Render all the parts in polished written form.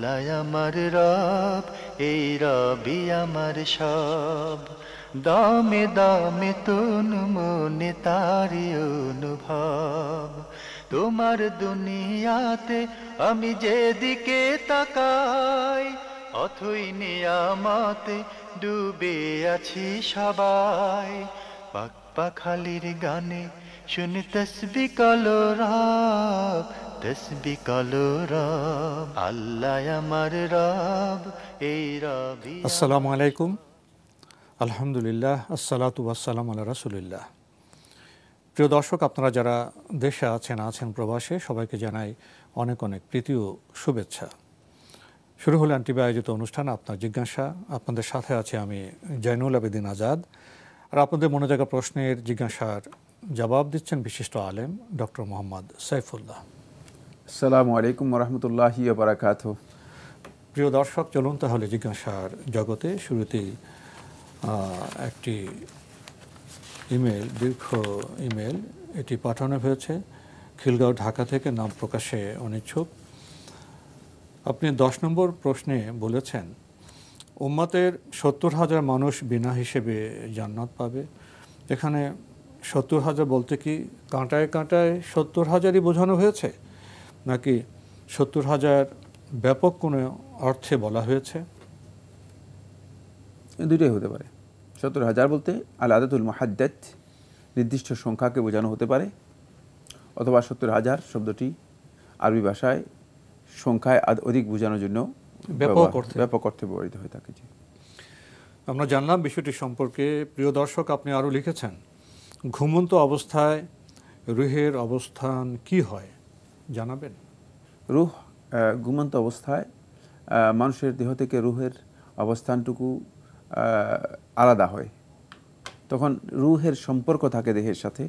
আল্লাহ আমার রব, এই রবি আমার সব। দামে দামে তন মনে তারি অনুভব। তোমার দুনিয়াতে আমি যেদিকে তাকাই, অথই নিয়ামতে ডুবে আছি সবাই। পাক পাখালির গানে শুনি তসবি কালো রব, তসবি কালো রব। আল্লাহ আমার রব, এই রবি। আসসালামু আলাইকুম, আলহামদুলিল্লাহ, আসসালাতু ওয়াসসালামু আলা রাসূলিল্লাহ। প্রিয় দর্শক, আপনারা যারা দেশে আছেন প্রবাসে, সবাইকে জানাই অনেক অনেক প্রীতি ও শুভেচ্ছা। শুরু হলো এনটিভি আয়োজিত অনুষ্ঠান আপনার জিজ্ঞাসা। আপনাদের সাথে আছে আমি জয়নুল আবেদিন আজাদ। আর আপনাদের মনে জাগা প্রশ্নের জিজ্ঞাসার জবাব দিচ্ছেন বিশিষ্ট আলেম ডক্টর মোহাম্মদ সাইফুল্লাহ। আসসালামু আলাইকুম ওয়া রাহমাতুল্লাহি ওয়া বারাকাতুহু। প্রিয় দর্শক, চলুন তাহলে জিজ্ঞাসার জগতে। শুরুতেই একটি ইমেল, দীর্ঘ ইমেল, এটি পাঠানো হয়েছে খিলগাঁও, ঢাকা থেকে, নাম প্রকাশে অনিচ্ছুক। আপনি 10 নম্বর প্রশ্নে বলেছেন উম্মতের 70,000 মানুষ বিনা হিসেবে জান্নাত পাবে। এখানে 70,000 বলতে কি কাঁটায় কাঁটায় 70,000ই বোঝানো হয়েছে, নাকি 70,000 ব্যাপক কোনো অর্থে বলা হয়েছে? দুটোই হতে পারে। 70,000 বলতে আল আদাতুল মুহাদ্দাদ, নির্দিষ্ট সংখ্যাকে বোঝানো হতে পারে, অথবা 70,000 শব্দটি আরবি ভাষায় সংখ্যায় অধিক বোঝানোর জন্য ব্যাপক অর্থে ব্যবহৃত হয়ে থাকে। আমরা জানলাম বিষয়টি সম্পর্কে। প্রিয় দর্শক, আপনি আরও লিখেছেন ঘুমন্ত অবস্থায় রুহের অবস্থান কি হয় জানাবেন? রুহ ঘুমন্ত অবস্থায় মানুষের দেহ থেকে রুহের অবস্থানটুকু আলাদা হয়। তখন রুহের সম্পর্ক থাকে দেহের সাথে,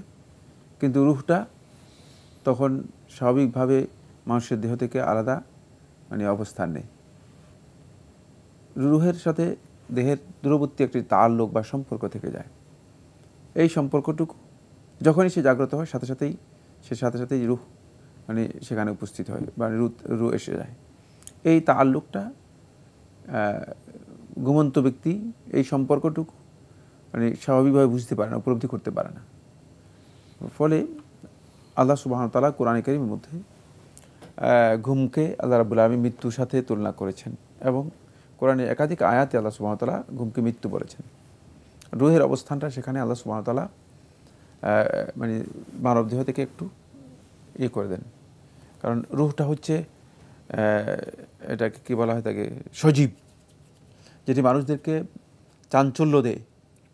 কিন্তু রুহটা তখন স্বাভাবিকভাবে মানুষের দেহ থেকে আলাদা অবস্থান নেই। রুহের সাথে দেহের দূরবর্তী একটি তাল্লুক বা সম্পর্ক থেকে যায়। এই সম্পর্কটুকু যখনই সে জাগ্রত হয় সাথে সাথেই রুহ সেখানে উপস্থিত হয় বা রুহ এসে যায়। এই তাল্লুকটা ঘুমন্ত ব্যক্তি এই সম্পর্কটুকু স্বাভাবিকভাবে বুঝতে পারে না, উপলব্ধি করতে পারে না। ফলে আল্লাহ সুবহানাহু ওয়া তাআলা কোরআনে কারীমের মধ্যে ঘুমকে আল্লাহ রাব্বুল আলামিন মৃত্যুর সাথে তুলনা করেছেন, এবং কোরআনে একাধিক আয়াতে আল্লাহ সুবহানাহু ওয়া তাআলা ঘুমকে মৃত্যু বলেছেন। রুহের অবস্থানটা সেখানে আল্লাহ সুবহানাহু ওয়া তাআলা মানব দেহ থেকে একটু করে দেন, কারণ রুহটা হচ্ছে এটাকে কী বলা হয় থাকে, সজীব, যেটি মানুষদেরকে চাঞ্চল্য দেয়,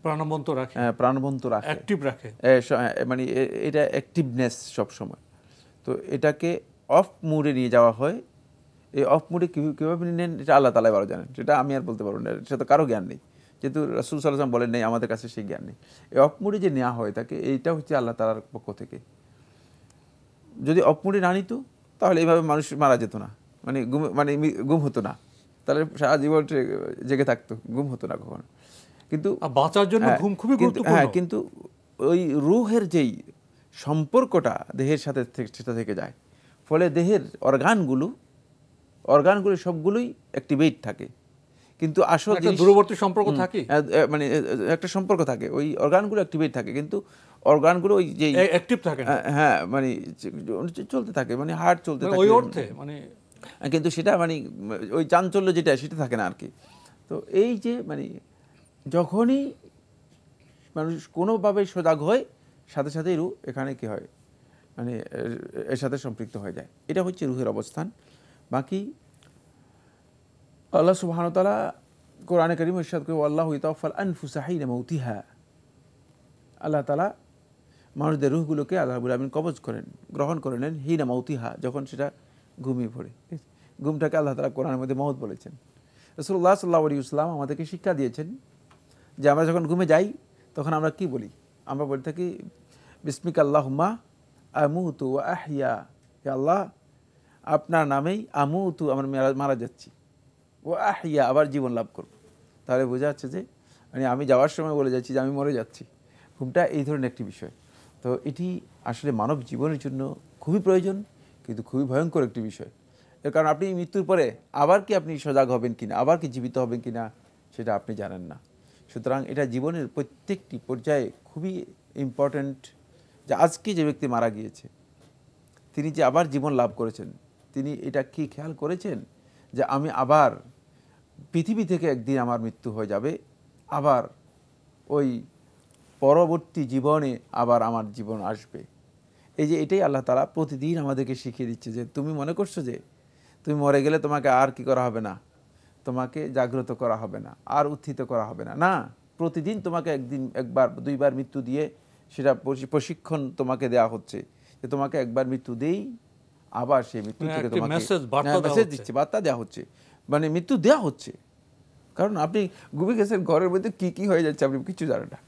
প্রাণবন্ত রাখে, অ্যাক্টিভ রাখে, এটা অ্যাক্টিভনেস সবসময়। তো এটাকে অফ মুডে নিয়ে যাওয়া হয়। এই অফ মুডে কীভাবে নেন এটা আল্লাহ তাআলাই ভালো জানেন, সেটা আমি আর বলতে পারবো না, সেটা তো কারো জ্ঞান নেই, যেহেতু রাসূল সাল্লাল্লাহু আলাইহি ওয়াসাল্লাম বলেন নেই, আমাদের কাছে সেই জ্ঞান নেই। এই অফ মুডে যে নেওয়া হয় তাকে, এইটা হচ্ছে আল্লাহ তাআলার পক্ষ থেকে। যদি অফ মুডে না নিত তাহলে এইভাবে মানুষ মারা যেত না, ঘুম হতো না, তাহলে সারা জীবন জেগে থাকতো, ঘুম হতো না কখনো। কিন্তু বাঁচার জন্য ঘুম খুবই গুরুত্বপূর্ণ। কিন্তু ওই রুহের যেই সম্পর্কটা দেহের সাথে সেটা থেকে যায়, ফলে দেহের অর্গানগুলো সবগুলোই অ্যাক্টিভেট থাকে। কিন্তু আসল দূরবর্তী সম্পর্ক থাকে, একটা সম্পর্ক থাকে, ওই অর্গানগুলো অ্যাক্টিভেট থাকে, কিন্তু অর্গানগুলো ওই যে অ্যাক্টিভ থাকে না, চলতে থাকে, হার্ট চলতে থাকে ওই অর্থে, কিন্তু সেটা ওই চাঞ্চল্য যেটা সেটা থাকে না আর কি। তো এই যে যখনই মানুষ কোনোভাবে সজাগ হয় সাথে সাথেই রুহ এখানে কি হয়, এর সাথে সম্পৃক্ত হয়ে যায়। এটা হচ্ছে রুহের অবস্থান। বাকি আল্লাহ সুবহানাহু ওয়া তাআলা কোরআনে কারীমে ইরশাদ করে, আল্লাহু ইয়াতাওয়াফাল আনফুসা হিনা মাউতিহা, আল্লাহ তাআলা মানুষদের রুহগুলোকে আল্লাহ রাব্বুল আলামিন কবজ করেন, গ্রহণ করে নেন হিনা মাউতিহা, যখন সেটা ঘুমিয়ে পড়ে। ঘুমটাকে আল্লাহ তাআলা কোরআনের মধ্যে মউত বলেছেন। রাসূলুল্লাহ সাল্লাল্লাহু আলাইহি ওয়াসাল্লাম আমাদেরকে শিক্ষা দিয়েছেন যে আমরা যখন ঘুমে যাই তখন আমরা কি বলি? আমরা বলে থাকি বিসমিকা আল্লাহুম্মা আমুতু ওয়া আহইয়া, হে আল্লাহ আপনার নামেই আমুতু, আমরা মারা যাচ্ছি, ও আহইয়া আবার জীবন লাভ করব। তাহলে বোঝা যাচ্ছে যে আমি যাওয়ার সময় বলে যাচ্ছি যে আমি মরে যাচ্ছি। ঘুমটা এই ধরনের একটি বিষয়। তো এটি আসলে মানব জীবনের জন্য খুবই প্রয়োজন, কিন্তু খুবই ভয়ঙ্কর একটি বিষয়। এর কারণ আপনি মৃত্যুর পরে আবার কি আপনি সজাগ হবেন কিনা, আবার কি জীবিত হবেন কিনা সেটা আপনি জানেন না। সুতরাং এটা জীবনের প্রত্যেকটি পর্যায়ে খুবই ইম্পর্ট্যান্ট যে আজকে যে ব্যক্তি মারা গিয়েছে তিনি যে আবার জীবন লাভ করেছেন, তিনি এটা কি খেয়াল করেছেন যে আমি আবার পৃথিবী থেকে একদিন আমার মৃত্যু হয়ে যাবে, আবার ওই পরবর্তী জীবনে আবার আমার জীবন আসবে। এই যে এটাই আল্লাহ তাআলা প্রতিদিন আমাদেরকে শিখিয়ে দিচ্ছে যে তুমি মনে করছো যে তুমি মরে গেলে তোমাকে আর কি করা হবে না, তোমাকে জাগ্রত করা হবে না, আর উত্থিত করা হবে না। না, প্রতিদিন তোমাকে একদিন একবার দুইবার মৃত্যু দিয়ে সেটা প্রশিক্ষণ তোমাকে দেওয়া হচ্ছে যে তোমাকে একবার মৃত্যু দেই, আবার সেই মৃত্যু থেকে তোমাকে মেসেজ দিচ্ছে, বার্তা দেওয়া হচ্ছে, মানে মৃত্যু দেওয়া হচ্ছে। কারণ আপনি ঘুমে গেছেন, ঘরের মধ্যে কি কি হয়ে যাচ্ছে আপনি কিছু জানেন না,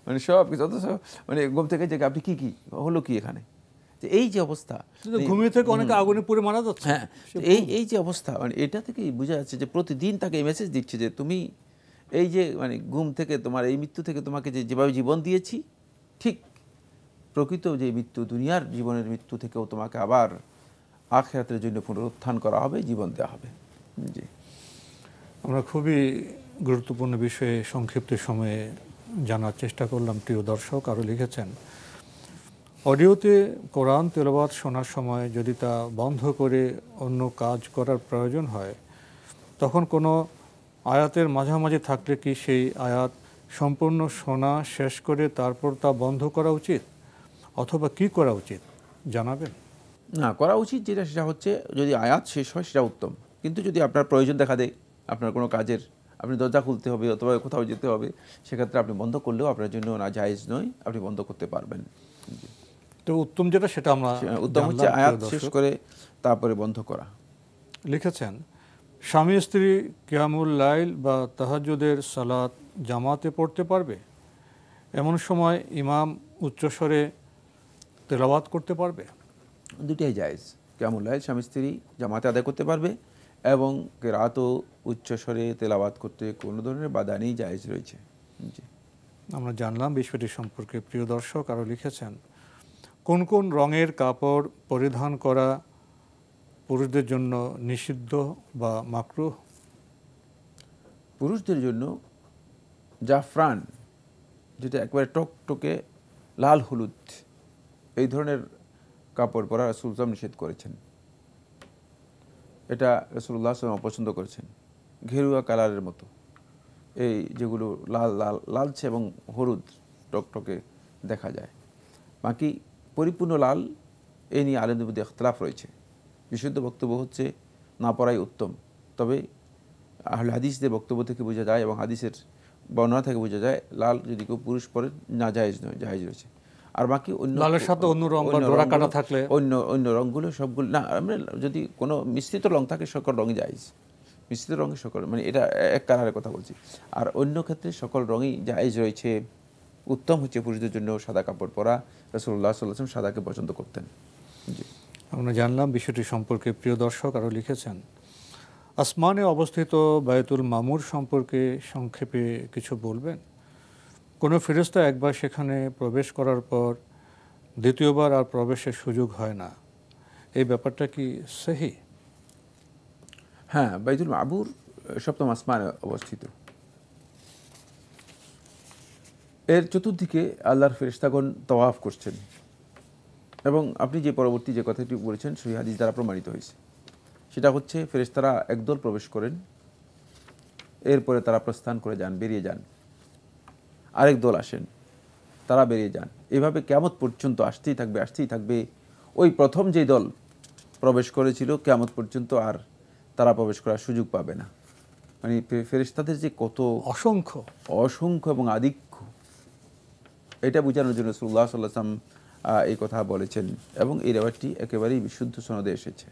মানে সব কিছু, অথচ মানে ঘুম থেকে জেগে আপনি কি কি হলো কি এখানে, যে এই যে অবস্থা, ঘুমিয়ে থেকে অনেকে আগুনে পুড়ে মারা যাচ্ছে। হ্যাঁ, এই যে অবস্থা, মানে এটা থেকেই বোঝা যাচ্ছে যে প্রতিদিন তাকে এই মেসেজ দিচ্ছে যে তুমি এই যে মানে ঘুম থেকে তোমার এই মৃত্যু থেকে তোমাকে যেভাবে জীবন দিয়েছি, ঠিক প্রকৃত যে মৃত্যু, দুনিয়ার জীবনের মৃত্যু থেকেও তোমাকে আবার আখিরাতের জন্য পুনরুত্থান করা হবে, জীবন দেওয়া হবে। জি, আমরা খুবই গুরুত্বপূর্ণ বিষয়ে সংক্ষিপ্ত সময়ে জানার চেষ্টা করলাম। প্রিয় দর্শক আরও লিখেছেন, অডিওতে কোরআন তেলাওয়াত শোনার সময় যদি তা বন্ধ করে অন্য কাজ করার প্রয়োজন হয়, তখন কোনো আয়াতের মাঝামাঝি থাকলে কি সেই আয়াত সম্পূর্ণ শোনা শেষ করে তারপর তা বন্ধ করা উচিত, অথবা কি করা উচিত জানাবেন? না, করা উচিত যেটা সেটা হচ্ছে যদি আয়াত শেষ হয় সেটা উত্তম, কিন্তু যদি আপনার প্রয়োজন দেখা দেয়, আপনার কোনো কাজের, আপনি দরজা খুলতে হবে অথবা কোথাও যেতে হবে, সেক্ষেত্রে আপনি বন্ধ করলেও আপনার জন্য না জায়েজ নয়, আপনি বন্ধ করতে পারবেন। তো উত্তম যেটা সেটা আমরা উত্তম হচ্ছে আয়াত শেষ করে তারপরে বন্ধ করা। লিখেছেন, স্বামী স্ত্রী কিয়ামুল লাইল বা তাহাজ্জুদের সালাত জামাতে পড়তে পারবে? এমন সময় ইমাম উচ্চস্বরে তেলাওয়াত করতে পারবে? দুটাই জায়েজ। কিয়ামুল লাইল স্বামী স্ত্রী জামাতে আদায় করতে পারবে এবং কেরাতও উচ্চস্বরে তেলাওয়াত করতে কোনো ধরনের বাধা নেই, জায়েজ রয়েছে। জি, আমরা জানলাম বিষয়টি সম্পর্কে। প্রিয় দর্শক আরও লিখেছেন, কোন কোন রঙের কাপড় পরিধান করা পুরুষদের জন্য নিষিদ্ধ বা মাকরুহ? পুরুষদের জন্য জাফরান, যেটা একবারে টকটকে লাল হলুদ, এই ধরনের কাপড় পরা রাসূল সাল্লাল্লাহু আলাইহি ওয়াসাল্লাম নিষেধ করেছেন। এটা রাসূলুল্লাহ সাল্লাল্লাহু আলাইহি ওয়াসাল্লাম অপছন্দ করেছেন। ঘেরুয়া কালারের মতো এই যেগুলো লাল লাল লালচে এবং হলুদ টকটকে দেখা যায়, বাকি পরিপূর্ণ লাল এই নিয়ে আলেমদের মধ্যে ইখতিলাফ রয়েছে। বিশুদ্ধ বক্তব্য হচ্ছে না পরাই উত্তম, তবে আহলে হাদিসদের বক্তব্য থেকে বোঝা যায় এবং হাদিসের বর্ণনা থেকে বোঝা যায় লাল যদি কেউ পুরুষ পরে না জায়েজ নয়, জায়েজ রয়েছে। আর বাকি অন্য লালের সাথে অন্য রং বা ডোরা কাটা থাকলে অন্য রঙগুলো সবগুলো না, আমরা যদি কোনো মিশ্রিত রং থাকে সকল রঙই জায়েজ, মিশ্রিত রঙের সকল, মানে এটা এক কালারের কথা বলছি। আর অন্য ক্ষেত্রে সকল রঙই জায়েজ রয়েছে। উত্তম হচ্ছে পুরুষদের জন্য সাদা কাপড় পরা, রাসূলুল্লাহ সাল্লাল্লাহু আলাইহি ওয়াসাল্লাম সাদাকে পছন্দ করতেন। জি, আমরা জানলাম বিষয়টি সম্পর্কে। প্রিয় দর্শক আরও লিখেছেন, আসমানে অবস্থিত বায়তুল মামুর সম্পর্কে সংক্ষেপে কিছু বলবেন? কোনো ফেরেশতা একবার সেখানে প্রবেশ করার পর দ্বিতীয়বার আর প্রবেশের সুযোগ হয় না, এই ব্যাপারটা কি সহি? হ্যাঁ, বাইতুল মামুর সপ্তম আসমানে অবস্থিত। এর চতুর্দিকে আল্লাহর ফেরেশতাগণ তাওয়াফ করছেন এবং আপনি যে পরবর্তী যে কথাটি বলেছেন সহিহ হাদিস দ্বারা প্রমাণিত হয়েছে, সেটা হচ্ছে ফেরেশতারা একদল প্রবেশ করেন, এরপরে তারা প্রস্থান করে যান, বেরিয়ে যান, আরেক দল আসেন, তারা বেরিয়ে যান, এভাবে কিয়ামত পর্যন্ত আসতেই থাকবে। ওই প্রথম যে দল প্রবেশ করেছিল কিয়ামত পর্যন্ত আর তারা প্রবেশ করার সুযোগ পাবে না। মানে ফেরেশতাদের যে কত অসংখ্য এবং আধিক্য, এটা বোঝানোর জন্য রাসূলুল্লাহ সাল্লাল্লাহু আলাইহি ওয়াসাল্লাম এই কথা বলেছেন এবং এই রেওয়ায়তটি একেবারেই বিশুদ্ধ সনদে এসেছে।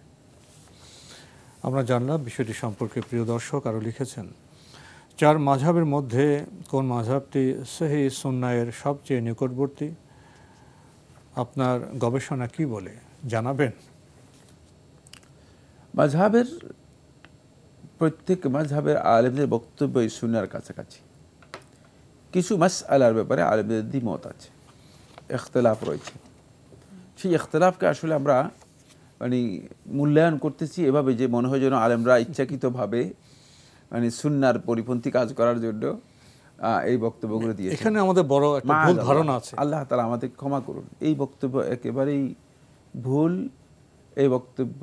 আমরা জানলাম বিষয়টি সম্পর্কে। প্রিয় দর্শক আরও লিখেছেন, 4 মাযহাবের মধ্যে কোন মাযহাবটি সহিহ সুন্নাহের সবচেয়ে নিকটবর্তী? আপনার গবেষণা কি বলে জানাবেন? মাযহাবের প্রত্যেক মাযহাবের আলেমদের বক্তব্য এই সুন্নাহর কাছাকাছি। কিছু মাসআলার ব্যাপারে আলেমদের দ্বিমত আছে, ইখতিলাফ রয়েছে। সেই ইখতিলাফকে আসলে আমরা মানে মূল্যায়ন করতেছি এভাবে যে মনে হয় যেন আলেমরা ইচ্ছাকৃতভাবে মানে সুন্নাহর পরিপন্থী কাজ করার জন্য এই বক্তব্যগুলো দিয়েছেন। এখানে আমাদের বড় একটা ভুল ধারণা আছে। আল্লাহ তাআলা আমাদের ক্ষমা করুন। এই বক্তব্য একেবারেই ভুল। এই বক্তব্য,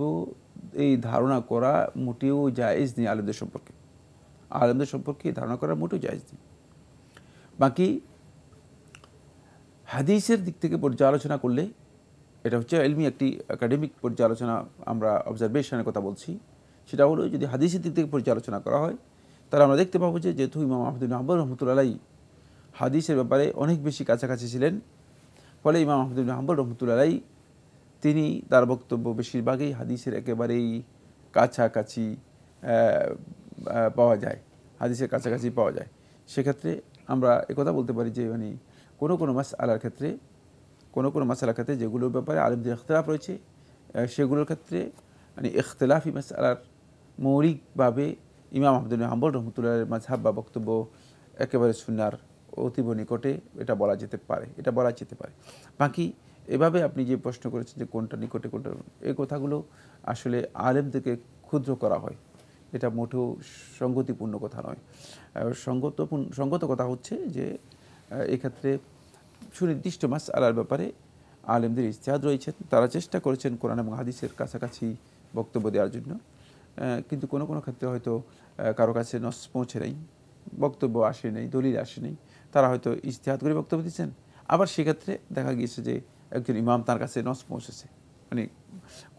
এই ধারণা করা মোটেও জায়েজ নেই আলেমদের সম্পর্কে। আলেমদের সম্পর্কে এই ধারণা করা মোটেও জায়েজ নেই। বাকি হাদিসের দিক থেকে পর্যালোচনা করলে, এটা হচ্ছে ইলমি একটি একাডেমিক পর্যালোচনা, আমরা অবজারভেশনের কথা বলছি, সেটা হলো যদি হাদিসের দিক থেকে পর্যালোচনা করা হয় তাহলে আমরা দেখতে পাবো যে যেহেতু ইমাম আহমদ বিন হাম্বল রহমতুল্লাহ আলাইহি হাদিসের ব্যাপারে অনেক বেশি কাছাকাছি ছিলেন, ফলে ইমাম আহমদ বিন হাম্বল রহমতুল্লাহ আলাইহি তিনি তার বক্তব্য বেশিরভাগই হাদিসের একেবারেই কাছাকাছি পাওয়া যায়, হাদিসের কাছাকাছি পাওয়া যায়। সেক্ষেত্রে আমরা একথা বলতে পারি যে মানে কোনো মাসআলার ক্ষেত্রে যেগুলোর ব্যাপারে আলেমদের ইখতিলাফ রয়েছে, সেগুলোর ক্ষেত্রে মানে ইখতিলাফি মাসআলার মৌলিকভাবে ইমাম আহমদ বিন হাম্বল রহমতুল্লাহের মাযহাব বা বক্তব্য একেবারে সুন্নাহর অতীব নিকটে, এটা বলা যেতে পারে। বাকি এভাবে আপনি যে প্রশ্ন করেছেন যে কোনটা নিকটে কোনটা, এই কথাগুলো আসলে আলেমদেরকে ক্ষুদ্র করা হয়, এটা মোটেও সঙ্গতিপূর্ণ কথা নয়। সঙ্গত কথা হচ্ছে যে এক্ষেত্রে সুনির্দিষ্ট মাসআলার ব্যাপারে আলেমদের ইজতিহাদ রয়েছে, তারা চেষ্টা করেছেন কোরআন এবং হাদিসের কাছাকাছি বক্তব্য দেওয়ার জন্য, কিন্তু কোনো ক্ষেত্রে হয়তো কারো কাছে নস পৌঁছে নেই, বক্তব্য আসে নেই, দলিল আসে নেই, তারা হয়তো ইজতিহাদ করে বক্তব্য দিচ্ছেন। আবার সেক্ষেত্রে দেখা গিয়েছে যে একজন ইমাম তার কাছে নস পৌঁছেছে, মানে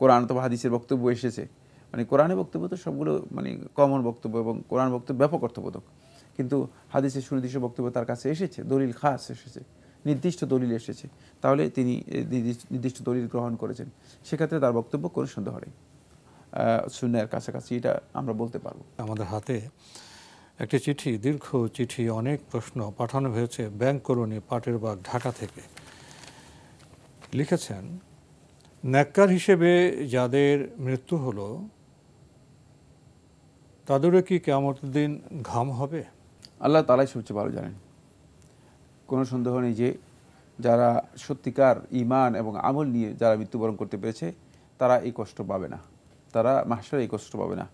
কোরআন অথবা হাদিসের বক্তব্য এসেছে, মানে কোরআনের বক্তব্য তো সবগুলো মানে কমন বক্তব্য এবং কোরআন বক্তব্য ব্যাপক অর্থবোধক, কিন্তু হাদিসের সুনির্দিষ্ট বক্তব্য তার কাছে এসেছে, দলিল খাস এসেছে, নির্দিষ্ট দলিল এসেছে, তাহলে তিনি নির্দিষ্ট দলিল গ্রহণ করেছেন, সেক্ষেত্রে তার বক্তব্য কোনো সন্দেহ নেই সুন্নাহর কাছাকাছি, এটা আমরা বলতে পারবো। আমাদের হাতে একটি চিঠি, দীর্ঘ চিঠি, অনেক প্রশ্ন পাঠানো হয়েছে ব্যাংক কলোনি পাটের বাগ, ঢাকা থেকে। লিখেছেন, নেককার হিসেবে যাদের মৃত্যু হলো তাদেরও কি কিয়ামতের দিন ঘাম হবে? আল্লাহ তাআলাই সবচেয়ে ভালো জানেন। কোনো সন্দেহ নেই যে যারা সত্যিকার ঈমান এবং আমল নিয়ে যারা মৃত্যুবরণ করতে পেরেছে তারা এই কষ্ট পাবে না, তারা মাহশরে এই কষ্ট পাবে না।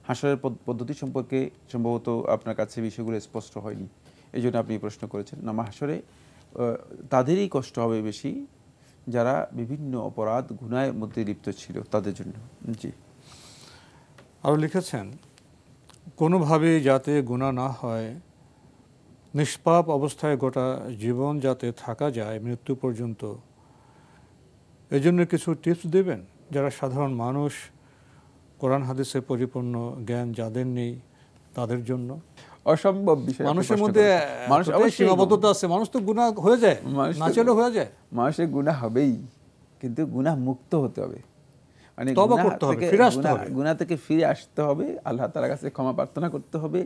হাশরের পদ্ধতি সম্পর্কে সম্ভবত আপনার কাছে বিষয়গুলো স্পষ্ট হয়নি, এই জন্য আপনি প্রশ্ন করেছেন। না, মাহশরে তাদেরই কষ্ট হবে বেশি যারা বিভিন্ন অপরাধ গুনাহের মধ্যে লিপ্ত ছিল, তাদের জন্য। জি। আরও লিখেছেন, কোনোভাবেই যাতে গুনাহ না হয়, নিষ্পাপ অবস্থায় গোটা জীবন যাতে থাকা যায় মৃত্যু পর্যন্ত, এজন্য কিছু টিপস দেবেন যারা সাধারণ মানুষ, কোরআন হাদিসে পরিপূর্ণ জ্ঞান যাদের নেই তাদের জন্য? অসম্ভব বিষয়। মানুষের মধ্যে সীমাবদ্ধতা আছে, মানুষ তো গুনাহ হয়ে যায়, না চাইলেও হয়ে যায়। মানুষের গুনাহ হবেই, কিন্তু গুনাহ মুক্ত হতে হবে, মানে গুনাহ থেকে ফিরে আসতে হবে, আল্লাহ তাআলার কাছে ক্ষমা প্রার্থনা করতে হবে।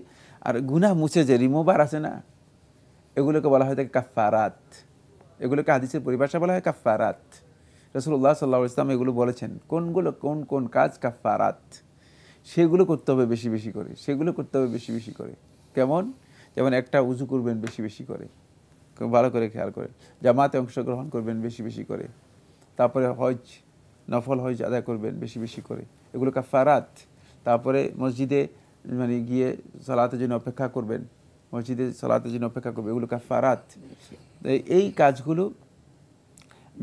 আর গুনাহ মুছে যে রিমুভার আছে না, এগুলোকে বলা হয় কাফারাত, এগুলোকে হাদিসের পরিভাষা বলা হয় কাফারাত। রাসূলুল্লাহ সাল্লাল্লাহু আলাইহি ওয়াসাল্লাম এগুলো বলেছেন, কোন কাজ কাফারাত, সেগুলো করতে হবে বেশি বেশি করে, কেমন? যেমন একটা উযু করবেন বেশি বেশি করে, ভালো করে খেয়াল করে, জামাতে অংশগ্রহণ করবেন বেশি বেশি করে, তারপরে হজ, নফল হজ আদায় করবেন বেশি বেশি করে, এগুলো কাফারাত। তারপরে মসজিদে মানে গিয়ে সালাতের জন্য অপেক্ষা করবেন, এগুলো কাফারাত। এই কাজগুলো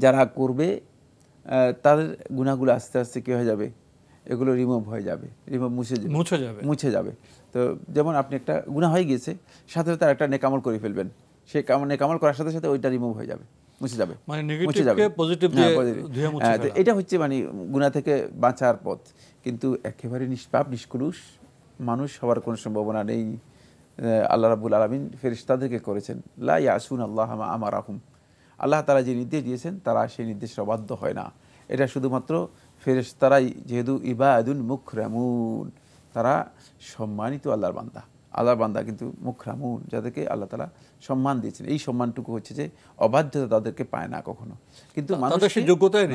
যারা করবে তাদের গুনাহগুলো আস্তে আস্তে কি হয়ে যাবে, এগুলো মুছে যাবে। তো যেমন আপনি একটা গুনাহ হয়ে গিয়েছে, সাথে সাথে একটা নেকামল করে ফেলবেন, সেই নেকামল করার সাথে সাথে ওইটা রিমুভ হয়ে যাবে, মুছে যাবে। এটা হচ্ছে মানে গুনাহ থেকে বাঁচার পথ। কিন্তু একেবারে নিষ্পাপ নিষ্কলুষ মানুষ হওয়ার কোনো সম্ভাবনা নেই। আল্লাহ রাব্বুল আলামিন ফেরেশতাদেরকে করেছেন লা ইয়াসুন আল্লাহ মা আমারাহুম, আল্লাহ তাআলা যে নির্দেশ দিয়েছেন তারা সেই নির্দেশের অবাধ্য হয় না। এটা শুধুমাত্র ফেরেশতারাই, যেহেতু ইবাদুন মুকরামুন, তারা সম্মানিত আল্লাহর বান্দা, কিন্তু মুকরামুন, যাদেরকে আল্লাহ তাআলা সম্মান দিয়েছেন। এই সম্মানটুকু হচ্ছে যে অবাধ্যতা তাদেরকে পায় না কখনো। কিন্তু মানুষের যোগ্যতাই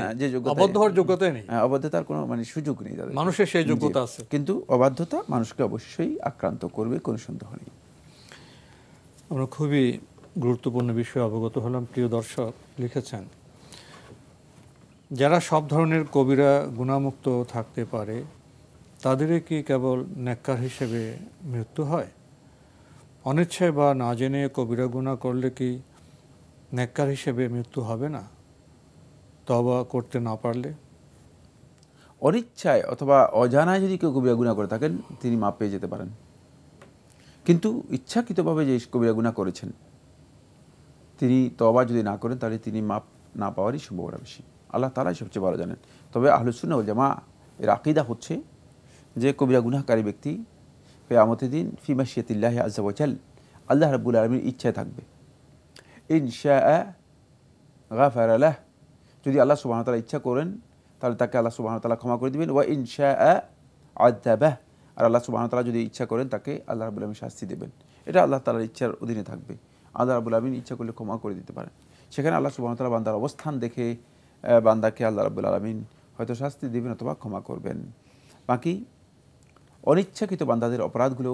নেই, অবাধ্যতার কোনো মানে সুযোগ নেই তাদের, মানুষের সেই যোগ্যতা আছে, কিন্তু অবাধ্যতা মানুষকে অবশ্যই আক্রান্ত করবে, কোনো সন্দেহ নেই। আমরা খুবই গুরুত্বপূর্ণ বিষয়ে অবগত হলাম। প্রিয় দর্শক লিখেছেন, যারা সব ধরনের কবিরা গুনাহমুক্ত থাকতে পারে তাদেরই কি কেবল নেককার হিসেবে মৃত্যু হয়? অনিচ্ছায় বা না জেনে কবিরা গুনাহ করলে কি নেককার হিসেবে মৃত্যু হবে না, তওবা করতে না পারলে? অনিচ্ছায় অথবা অজানায় যদি কেউ কবিরা গুনাহ করে থাকেন তিনি মাপ পেয়ে যেতে পারেন, কিন্তু ইচ্ছাকৃতভাবে যে কবিরা গুনাহ করেছেন তিনি তওবা যদি না করেন তাহলে তিনি মাপ না পাওয়ারই সম্ভাবনা বেশি। আল্লাহ তাআলাই সবচেয়ে ভালো জানেন। তবে আহলুস সুন্নাহ ওয়াল জামাআহ এর আকীদা হচ্ছে যে কবিরা গুনাহকারী ব্যক্তি কিয়ামতের দিন ফি মাশিয়াতিল্লাহি আযজা ওয়া জাল, আল্লাহ রাব্বুল আলামিনের ইচ্ছায় থাকবে। ইনশাআ গাফারা লাহ, যদি আল্লাহ সুবহানাহু ওয়া তাআলা ইচ্ছা করেন তাহলে তাকে আল্লাহ সুবহানাহু ওয়া তাআলা ক্ষমা করে দিবেন। ওয়া ইনশাআ আযাবাহ, আর আল্লাহ সুবহানাহু ওয়া তাআলা যদি ইচ্ছা করেন তাকে আল্লাহ রাব্বুল আলামিন শাস্তি দেবেন। এটা আল্লাহ তাআলার ইচ্ছার অধীনে থাকবে। আল্লাহ রাব্বুল আলামিন ইচ্ছা করলে ক্ষমা করে দিতে পারেন। সেখানে আল্লাহ সুবহানাহু ওয়া তাআলা বান্দার অবস্থান দেখে বান্দাকে আল্লাহ রাব্বুল আলামিন হয়তো শাস্তি দেবেন অথবা ক্ষমা করবেন। বাকি অনিচ্ছাকৃত বান্দাদের অপরাধগুলো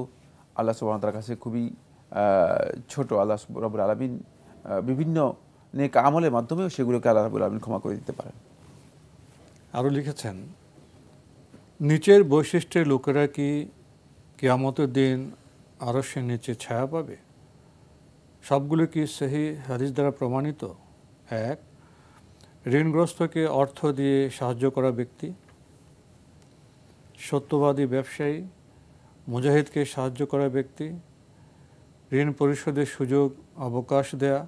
আল্লাহ সুবহানাহু ওয়া তাআলার কাছে খুবই ছোট। আল্লাহ রাব্বুল আলামিন বিভিন্ন নেক আমলের মাধ্যমেও সেগুলোকে আল্লাহ রাব্বুল আলামিন ক্ষমা করে দিতে পারেন। আরও লিখেছেন, নিচের বৈশিষ্ট্যের লোকেরা কি কিয়ামতের দিন আরশের নিচে ছায়া পাবে? সবগুলো কি সহিহ হাদিস দ্বারা প্রমাণিত? 1, ঋণগ্রস্তকে অর্থ দিয়ে সাহায্য করা ব্যক্তি, সত্যবাদী ব্যবসায়ী, মুজাহিদকে সাহায্য করা ব্যক্তি, ঋণ পরিশোধের সুযোগ অবকাশ দেয়া,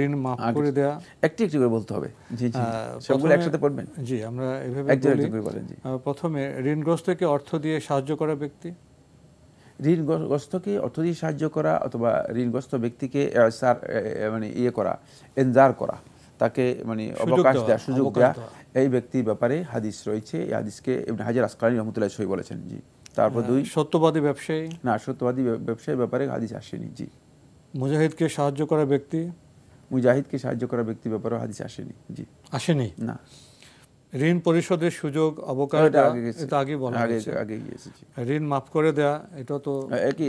ঋণ মাফ করে দেয়া। একটি একটি করে বলতে হবে। জি জি, সবগুলো একসাথে পড়বেন? জি, আমরা এভাবে বলেন। জি, প্রথমে ঋণগ্রস্তকে অর্থ দিয়ে সাহায্য করা ব্যক্তি, ঋণগ্রস্তকে অর্থ দিয়ে সাহায্য করা অথবা ঋণগ্রস্ত ব্যক্তিকে মানে করা, এনজার করা, তাকে মানে অবকাশ দেওয়া, সুযোগ দেওয়া, এই ব্যক্তির ব্যাপারে হাদিস রয়েছে। এই হাদিসকে ইবনে হাজার আসকালানী রাহমাতুল্লাহ সহি বলেছেন। জি। তারপর 2, সত্যবাদী ব্যবসায়ী, না, সত্যবাদী ব্যবসায়ীর ব্যাপারে হাদিস আসেনি। জি। মুজাহিদকে সাহায্য করা ব্যক্তি, মুজাহিদকে সাহায্য করা ব্যক্তির ব্যাপারেও হাদিস আসেনি। জি, আসেনি। না। ঋণ পরিশোধের সুযোগ অবকাশ দেওয়া, এটা আগে বলা হয়েছে। আগে গিয়েছে। ঋণ মাফ করে দেয়া, এটা তো একই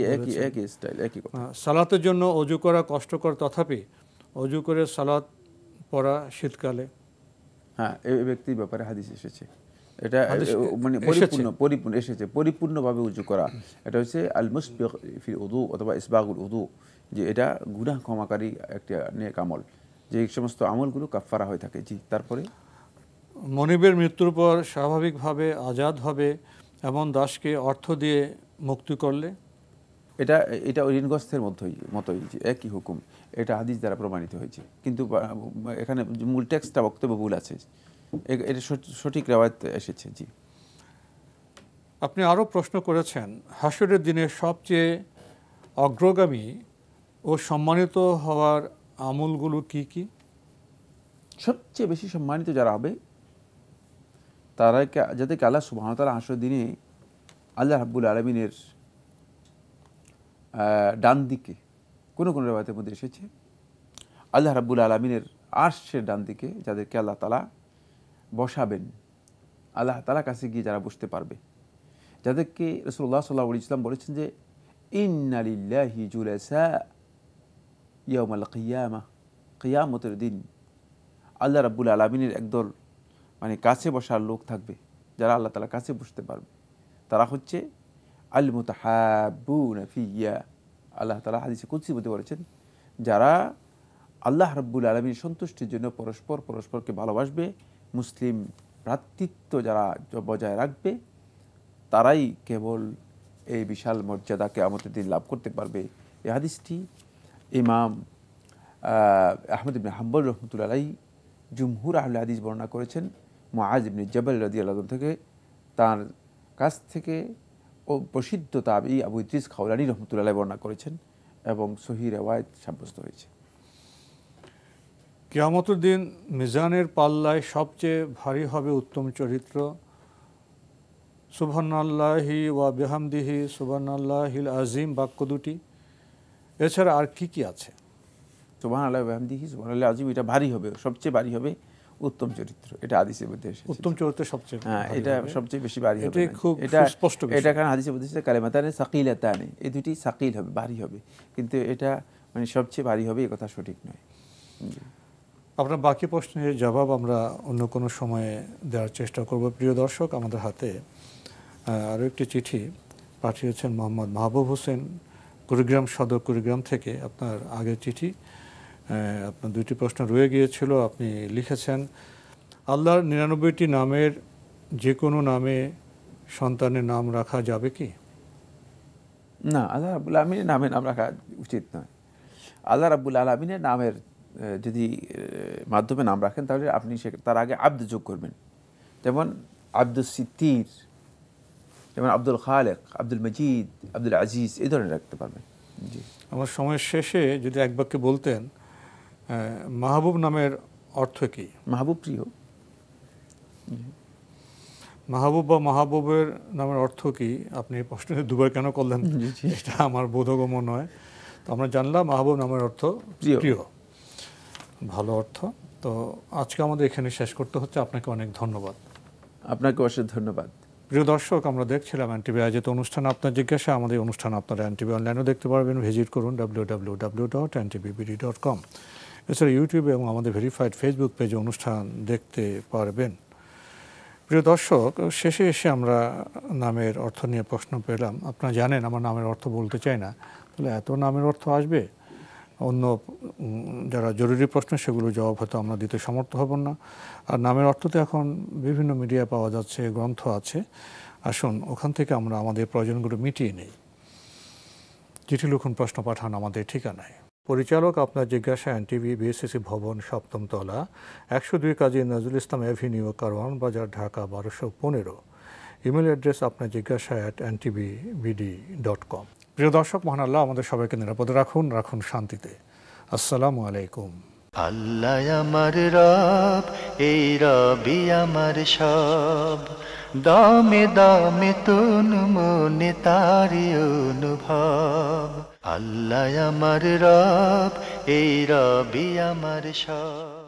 স্টাইল, একই কথা। সালাতের জন্য অজু করা কষ্টকর, তথাপি অজু করে সালাত পড়া শীতকালে, হ্যাঁ, এই ব্যক্তির ব্যাপারে হাদিস এসেছে। এটা মানে পরিপূর্ণ এসেছে, পরিপূর্ণভাবে উজু করা। এটা হচ্ছে আল মুসবিগ ফিল উযু অথবা ইসবাগুল উযু, যে এটা গুনাহ ক্ষমাকারী একটা নেক আমল, যে সমস্ত আমলগুলো কাফফারা হয়ে থাকে। জি। তারপরে মনিবের মৃত্যুর পর স্বাভাবিকভাবে আজাদ হবে এমন দাসকে অর্থ দিয়ে মুক্তি করলে, এটা ঋণগ্রস্তের মতোই যে একই হুকুম। এটা হাদিস দ্বারা প্রমাণিত হয়েছে, কিন্তু এখানে মূল টেক্সটটা বক্তব্য ভুল আছে। এটা সঠিক রেওয়ায়েত এসেছে। জি। আপনি আরও প্রশ্ন করেছেন, হাসরের দিনে সবচেয়ে অগ্রগামী ও সম্মানিত হওয়ার আমলগুলো কি কি? সবচেয়ে বেশি সম্মানিত যারা হবে তারা যাদেরকে আল্লাহ সুবহানাহু ওয়া তাআলা হাসরের দিনে আল্লাহ রাব্বুল আলামিনের ডান দিকে, কোনো কোনো রিওয়ায়াতের মধ্যে এসেছে আল্লাহ রাব্বুল আলামিনের আরশের ডান দিকে যাদেরকে আল্লাহ তাআলা বসাবেন, আল্লাহ তাআলার কাছে গিয়ে যারা বসতে পারবে, যাদেরকে রাসূলুল্লাহ সাল্লাল্লাহু আলাইহি ওয়াসাল্লাম বলেছেন যে ইন্না লিল্লাহি জুলাসা ইয়াউমাল কিয়ামাহ, কিয়ামতের দিন আল্লাহ রাব্বুল আলামিনের একদল মানে কাছে বসার লোক থাকবে, যারা আল্লাহ তাআলার কাছে বসতে পারবে। তারা হচ্ছে আল মুতাহাব্বুনা ফিয়া। আল্লাহ তাআলা হাদিসে কুদসির মধ্যে বলেছেন, যারা আল্লাহ রাব্বুল আলামিনের সন্তুষ্টির জন্য পরস্পরকে ভালোবাসবে, মুসলিম ভ্রাতৃত্ব যারা বজায় রাখবে, তারাই কেবল এই বিশাল মর্যাদা কিয়ামতের দিন লাভ করতে পারবে। এই হাদিসটি ইমাম আহমদ ইবনে হাম্বল রাহমাতুল্লাহ আলাইহি, জুমহুর আহলে হাদিস বর্ণনা করেছেন মুআজ ইবনে জাবাল রাদিয়াল্লাহু আনহু থেকে, তার কাছ থেকে ও প্রসিদ্ধ তাবঈ আবু ইদ্রিস খাওলানী রাহমাতুল্লাহ আলাইহি বর্ণনা করেছেন এবং সহিহ রিওয়ায়াত সাব্যস্ত হয়েছে। কিয়ামতের দিন মিজানের পাল্লায় সবচেয়ে ভারী হবে উত্তম চরিত্র, সুবহানাল্লাহি ওয়া বিহামদিহি সুবহানাল্লাহিল আযীম বাক্য দুটি। এছাড়া আর কি কি আছে? সুবহানাল্লাহি ওয়া বিহামদিহি সুবহানাল্লাহিল আযীম, এটা ভারী হবে, সবচেয়ে ভারী হবে উত্তম চরিত্র। এটা হাদিসের মধ্যে এসেছে। উত্তম চরিত্র সবচেয়ে, হ্যাঁ, এটা সবচেয়ে বেশি ভারী হবে। এটা খুব স্পষ্ট বিষয়। এটা কারণ হাদিসের মধ্যে এসেছে কালিমাতানে সাকিলাতানে, এই দুটি সাকিল হবে, ভারী হবে, কিন্তু এটা মানে সবচেয়ে ভারী হবে এই কথা সঠিক নয়। আপনার বাকি প্রশ্নের জবাব আমরা অন্য কোনো সময়ে দেওয়ার চেষ্টা করব। প্রিয় দর্শক, আমাদের হাতে আরও একটি চিঠি পাঠিয়েছেন মোহাম্মদ মাহবুব হোসেন, কুড়িগ্রাম সদর, কুড়িগ্রাম থেকে। আপনার আগের চিঠি, আপনার 2টি প্রশ্ন রয়ে গিয়েছিল। আপনি লিখেছেন, আল্লাহর 99টি নামের যে কোনো নামে সন্তানের নাম রাখা যাবে কি? না, আল্লাহ রাব্বুল আলামিনের নামে নাম রাখা উচিত নয়। আল্লাহ রাব্বুল আলামিনের নামের যদি মাধ্যমে নাম রাখেন তাহলে আপনি তার আগে আব্দ যোগ করবেন। যেমন আব্দুল সিত্তির, যেমন আব্দুল খালেক, আব্দুল মজিদ, আব্দুল আজিজ, এই ধরনের রাখতে পারবেন। জি, আমার সময়ের শেষে যদি এক বাক্যে বলতেন মাহবুব নামের অর্থ কি? মাহবুব প্রিয়। মাহবুব বা মাহবুবের নামের অর্থ কি? আপনি প্রশ্ন দুবার কেন করলেন এটা আমার বোধগম্য নয়। তো আমরা জানলাম মাহবুব নামের অর্থ প্রিয়, ভালো অর্থ। তো আজকে আমাদের এখানে শেষ করতে হচ্ছে। আপনাকে অনেক ধন্যবাদ। আপনাকে অশেষ ধন্যবাদ। প্রিয় দর্শক, আমরা দেখছিলাম এনটিভি আয়োজিত অনুষ্ঠান আপনার জিজ্ঞাসা। আমাদের অনুষ্ঠান আপনারা এনটিভি অনলাইনেও দেখতে পারবেন। ভিজিট করুন www.ntvbd.com। এছাড়া ইউটিউবে এবং আমাদের ভেরিফাইড ফেসবুক পেজে অনুষ্ঠান দেখতে পারবেন। প্রিয় দর্শক, শেষে এসে আমরা নামের অর্থ নিয়ে প্রশ্ন পেলাম। আপনারা জানেন আমার নামের অর্থ বলতে চাই না, তাহলে এত নামের অর্থ আসবে, অন্য যারা জরুরি প্রশ্ন সেগুলো জবাব হয়তো আমরা দিতে সমর্থ হব না। আর নামের অর্থ তো এখন বিভিন্ন মিডিয়া পাওয়া যাচ্ছে, গ্রন্থ আছে। আসুন ওখান থেকে আমরা আমাদের প্রয়োজনগুলো মিটিয়ে নিই। চিঠি লিখুন, প্রশ্ন পাঠান আমাদের ঠিকানায়। পরিচালক আপনার জিজ্ঞাসা, এনটিভি, বিএসসিসি ভবন, 7ম তলা, 102 কাজী নজরুল ইসলাম এভিনিউ, কারওয়ান বাজার, ঢাকা 1215। ইমেল অ্যাড্রেস আপনার জিজ্ঞাসা @ntvbd.com। প্রিয় দর্শক, মহান আল্লাহ আমাদের সবাইকে নিরাপদে রাখুন, রাখুন শান্তিতে। আসসালামু আলাইকুম। আল্লাহ আমার রব, এই রবি আমার সব, দামে দামে তুন মনে তারি অনুভব। আল্লাহ আমার রব, এই রবি আমার সব।